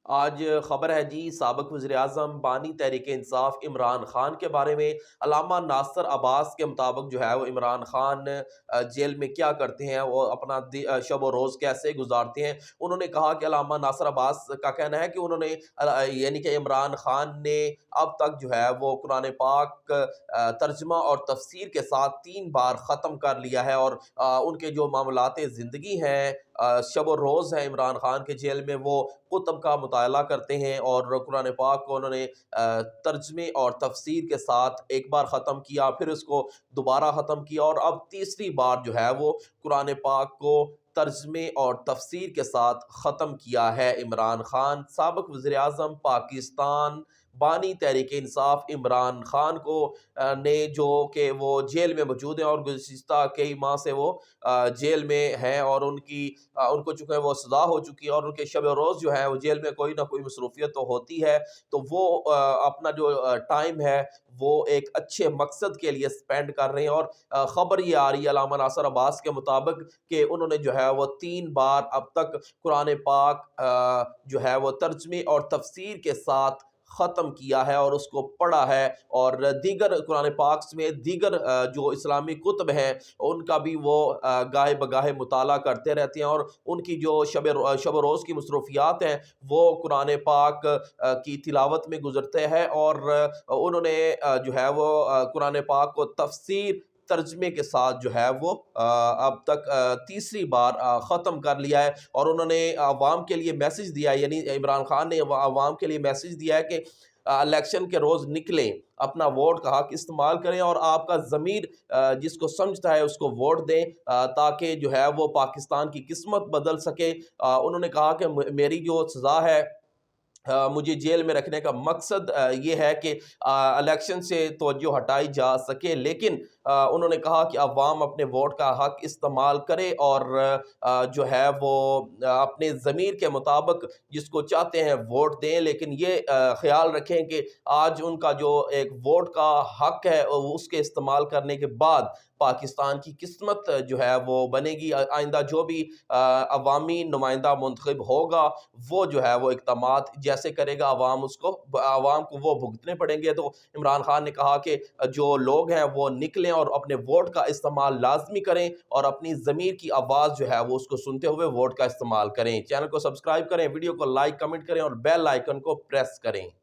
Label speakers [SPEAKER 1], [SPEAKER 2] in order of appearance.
[SPEAKER 1] آج خبر ہے جی سابق وزیراعظم بانی تحریک انصاف عمران خان کے بارے میں۔ علامہ ناصر عباس کے مطابق جو ہے وہ عمران خان جیل میں کیا کرتے ہیں، وہ اپنا شب و روز کیسے گزارتے ہیں۔ انہوں نے کہا کہ علامہ ناصر عباس کا کہنا ہے کہ انہوں نے یعنی کہ عمران خان نے اب تک جو ہے وہ قرآن پاک ترجمہ اور تفسیر کے ساتھ 3 بار ختم کر لیا ہے، اور ان کے جو معاملات زندگی ہیں، شب و روز ہے عمران خان کے جیل میں، وہ کتب کا مطالعہ کرتے ہیں، اور قرآن پاک کو انہوں نے ترجمے اور تفسیر کے ساتھ ایک بار ختم کیا، پھر اس کو دوبارہ ختم کیا، اور اب تیسری بار جو ہے وہ قرآن پاک کو ترجمے اور تفسیر کے ساتھ ختم کیا ہے عمران خان۔ سابق وزیراعظم پاکستان بانی تحریک انصاف عمران خان کو نے جو کہ وہ جیل میں موجود ہیں، اور گزشتہ کئی ماہ سے وہ جیل میں ہیں، اور ان کو چونکہ وہ سزا ہو چکی ہے، اور ان کے شب روز جو ہے وہ جیل میں کوئی نہ کوئی مصروفیت تو ہوتی ہے، تو وہ اپنا جو ٹائم ہے وہ ایک اچھے مقصد کے لیے سپینڈ کر رہے ہیں۔ اور خبر یہ آ رہی ہے علامہ ناصر عباس کے مطابق کہ انہوں نے جو ہے وہ 3 بار اب تک قرآن پاک جو ہے وہ ترجمے اور تفسیر کے ساتھ ختم کیا ہے، اور اس کو پڑھا ہے، اور دیگر قرآن پاک سمیت دیگر جو اسلامی کتب ہیں ان کا بھی وہ گاہے بگاہے مطالعہ کرتے رہتے ہیں، اور ان کی جو شب و روز کی مصروفیات ہیں وہ قرآن پاک کی تلاوت میں گزرتے ہیں، اور انہوں نے جو ہے وہ قرآن پاک کو تفسیر ترجمے کے ساتھ جو ہے وہ اب تک تیسری بار ختم کر لیا ہے۔ اور انہوں نے عوام کے لیے میسج دیا ہے، یعنی عمران خان نے عوام کے لیے میسج دیا ہے کہ الیکشن کے روز نکلیں، اپنا ووٹ کا حق استعمال کریں، اور آپ کا ضمیر جس کو سمجھتا ہے اس کو ووٹ دیں، تاکہ جو ہے وہ پاکستان کی قسمت بدل سکے۔ انہوں نے کہا کہ میری جو سزا ہے، مجھے جیل میں رکھنے کا مقصد یہ ہے کہ الیکشن سے توجہ ہٹائی جا سکے، لیکن انہوں نے کہا کہ عوام اپنے ووٹ کا حق استعمال کرے، اور جو ہے وہ اپنے ضمیر کے مطابق جس کو چاہتے ہیں ووٹ دیں، لیکن یہ خیال رکھیں کہ آج ان کا جو ایک ووٹ کا حق ہے اس کے استعمال کرنے کے بعد پاکستان کی قسمت جو ہے وہ بنے گی۔ آئندہ جو بھی عوامی نمائندہ منتخب ہوگا وہ جو ہے وہ اقدامات جیسے کرے گا، عوام کو وہ بھگتنے پڑیں گے۔ تو عمران خان نے کہا کہ جو لوگ ہیں وہ نکلیں اور اپنے ووٹ کا استعمال لازمی کریں، اور اپنی ضمیر کی آواز جو ہے وہ اس کو سنتے ہوئے ووٹ کا استعمال کریں۔ چینل کو سبسکرائب کریں، ویڈیو کو لائک کمنٹ کریں، اور بیل آئیکن کو پریس کریں۔